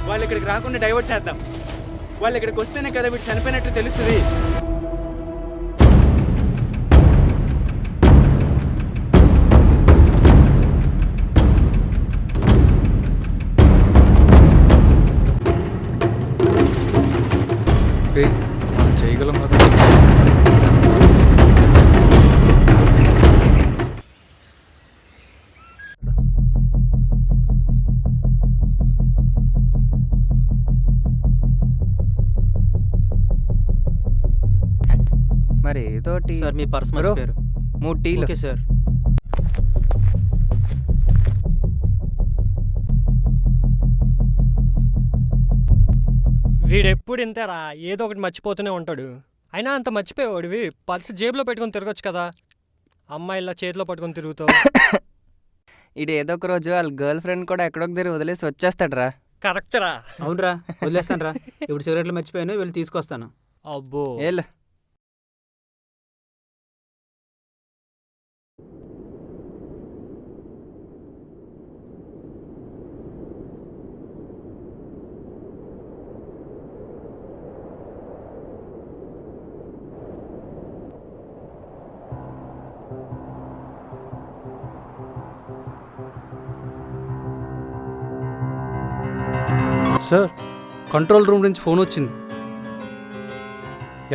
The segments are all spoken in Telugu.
వాళ్ళు ఇక్కడికి రాకుండా డైవర్ట్ చేద్దాం. వాళ్ళు ఇక్కడికి వస్తేనే కదా వీడు చనిపోయినట్టు తెలుస్తుంది. మనం చేయగలం కదా. మరి ఏదో సార్ మీ పర్స్ మర్చిపోయారు. 3 టీలు. Okay sir. వీడెప్పుడు ఇంతేరా, ఏదో ఒకటి మర్చిపోతూనే ఉంటాడు. అయినా అంత మర్చిపోయేవాడివి పర్సు జేబులో పెట్టుకొని తిరగచ్చు కదా, అమ్మాయిలా చేతిలో పట్టుకొని తిరుగుతావు. ఇది ఏదో ఒక రోజు వాళ్ళ గర్ల్ ఫ్రెండ్ కూడా ఎక్కడొక దగ్గర వదిలేసి వచ్చేస్తాడరా. కరెక్ట్ రా. అవునరా, వదిలేస్తాను రా. ఇప్పుడు సిగరెట్లు మర్చిపోయాను, వెళ్ళి తీసుకొస్తాను. అబ్బో ఏలే. సార్, కంట్రోల్ రూమ్ నుంచి ఫోన్ వచ్చింది.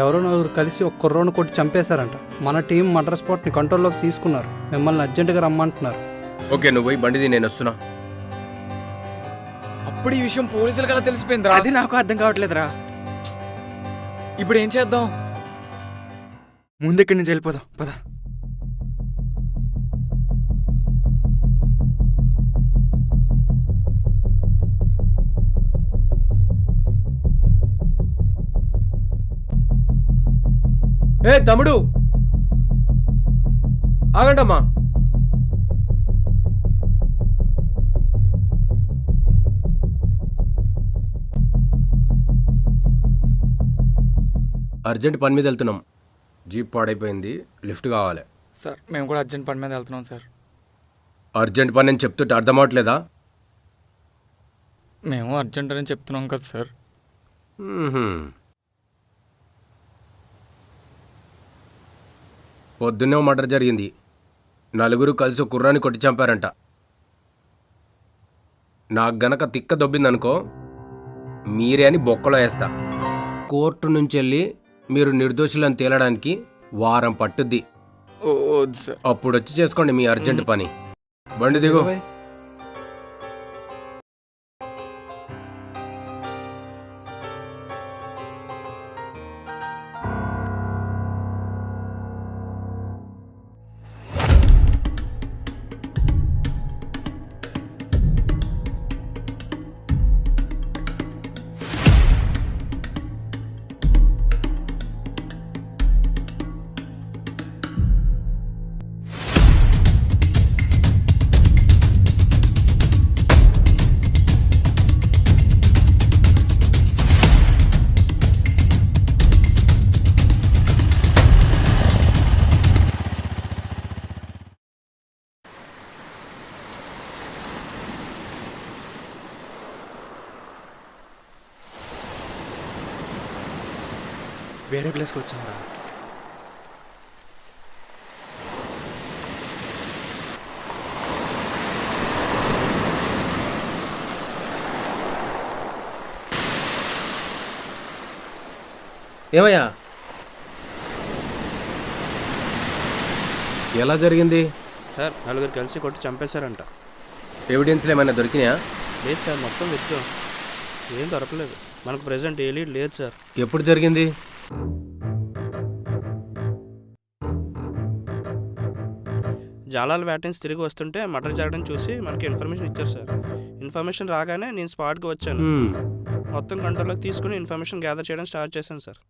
ఎవరో నలుగురు కలిసి ఒక కుర్రోని కొట్టి చంపేశారంట. మన టీం మర్డర్ స్పాట్ని కంట్రోల్లోకి తీసుకున్నారు. మిమ్మల్ని అర్జెంటుగా రమ్మంటున్నారు. ఓకే, నువ్వు పోయి బండిది, నేను వస్తున్నా. అప్పుడు ఈ విషయం పోలీసులు కదా తెలిసిపోయిందిరా. అది నాకు అర్థం కావట్లేదురా. ఇప్పుడు ఏం చేద్దాం? ముందుక్కడి నుంచి వెళ్ళిపోదాం పద. ఏ తమ్ముడు, ఆగండమ్మా. అర్జెంట్ పని మీద వెళ్తున్నాం. జీప్ పాడైపోయింది, లిఫ్ట్ కావాలి. సార్ మేము కూడా అర్జెంట్ పని మీద వెళ్తున్నాం సార్. అర్జెంట్ పని అని చెప్తుంటే అర్థం అవట్లేదా? మేము అర్జెంట్ అని చెప్తున్నాం కదా సార్. పొద్దున్నే మర్డర్ జరిగింది. నలుగురు కలిసి ఒక కుర్రాన్ని కొట్టి చంపారంట. నాకు గనక తిక్క దొబ్బిందనుకో, మీరే అని బొక్కలో వేస్తా. కోర్టు నుంచి వెళ్ళి మీరు నిర్దోషులను తేలడానికి వారం పట్టుద్ది. సార్ అప్పుడు వచ్చి చేసుకోండి మీ అర్జెంట్ పని. బండి దిగు. వేరే ప్లేస్కి వచ్చారా? ఏమయ్యా, ఎలా జరిగింది? సార్ నలుగురు కలిసి కొట్టి చంపేశారంట. ఎవిడెన్స్లు ఏమైనా దొరికినాయా? లేదు సార్, మొత్తం వెతికాం, ఏం దొరకలేదు. మనకు ప్రెసెంట్ ఏ లీడ్ లేదు సార్. ఎప్పుడు జరిగింది? జాలాల వ్యాటన్స్ తిరిగి వస్తుంటే మర్డర్ జరగడం చూసి మనకి ఇన్ఫర్మేషన్ ఇచ్చారు సార్. ఇన్ఫర్మేషన్ రాగానే నేను స్పాట్కి వచ్చాను. మొత్తం కంట్రోల్లోకి తీసుకుని ఇన్ఫర్మేషన్ గ్యాదర్ చేయడం స్టార్ట్ చేశాను సార్.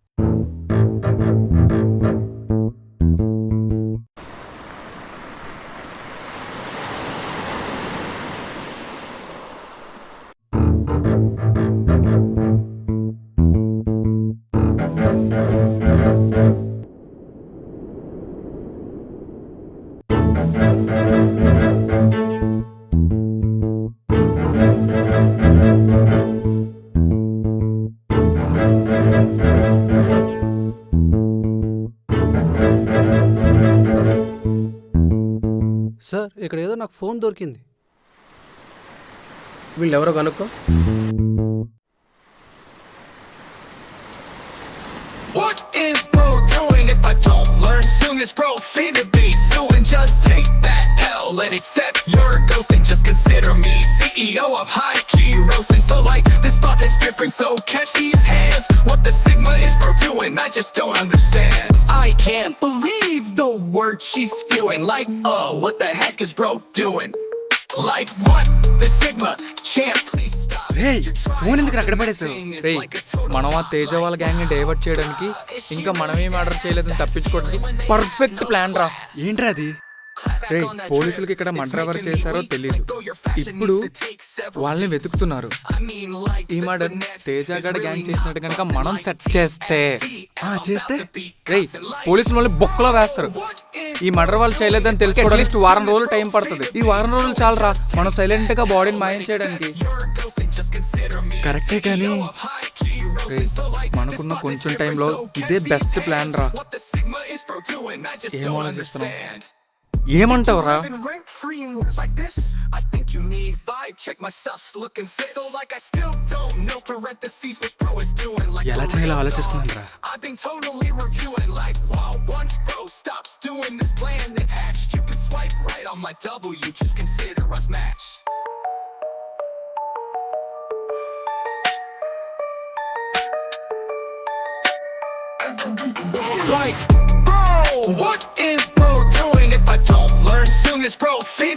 నాకు ఫోన్ దొరికింది. వీళ్ళెవరో కనుక్కో. What is bro doing if I don't learn soon? Is bro finna be suing? Just take that L and accept your ghost and just consider me CEO of High Key Roasting. So like this spot that's different, so catch these hands. What the Sigma is bro doing? I just don't understand. I can't believe the word she's spewing. Like, what the heck is bro doing? Like what? The Sigma champ, please stop. రేయ్ ఫోన్ ఎందుకు అక్కడ పడేసావు? రేయ్ మనం ఆ తేజ వాళ్ళ గ్యాంగ్ని డైవర్ట్ చేయడానికి ఇంకా మనమేం ఆర్డర్ చేయలేదని తప్పించుకోవడానికి పర్ఫెక్ట్ ప్లాన్ రా. ఏంట్రా అది? రేయ్ పోలీసులకి ఇక్కడ మర్డర్ ఎవరు చేశారో తెలియదు. ఇప్పుడు వాళ్ళని వెతుకుతున్నారు. ఈ మర్డర్ తేజగాడ గ్యాంగ్ చేసినట్టు కనుక మనం సెట్ చేస్తే రేయ్ పోలీసులు వాళ్ళని బొక్కలో వేస్తారు. ఈ మర్డర్ వాళ్ళు చేయలేదని తెలిసి అట్లీస్ట్ వారం రోజులు టైం పడుతుంది. ఈ వారం రోజులు చాలరా మనం సైలెంట్ గా బాడీని మాయం చేయడానికి. కరెక్టే కానీ మనకున్న కొంచెం టైంలో ఇదే బెస్ట్ ప్లాన్ రా. ఏం ఆలోచిస్తున్నావు? ఏమంటావురా? ఎలా చేయాలో ఆలోచిస్తున్నాను రా. Like, bro, what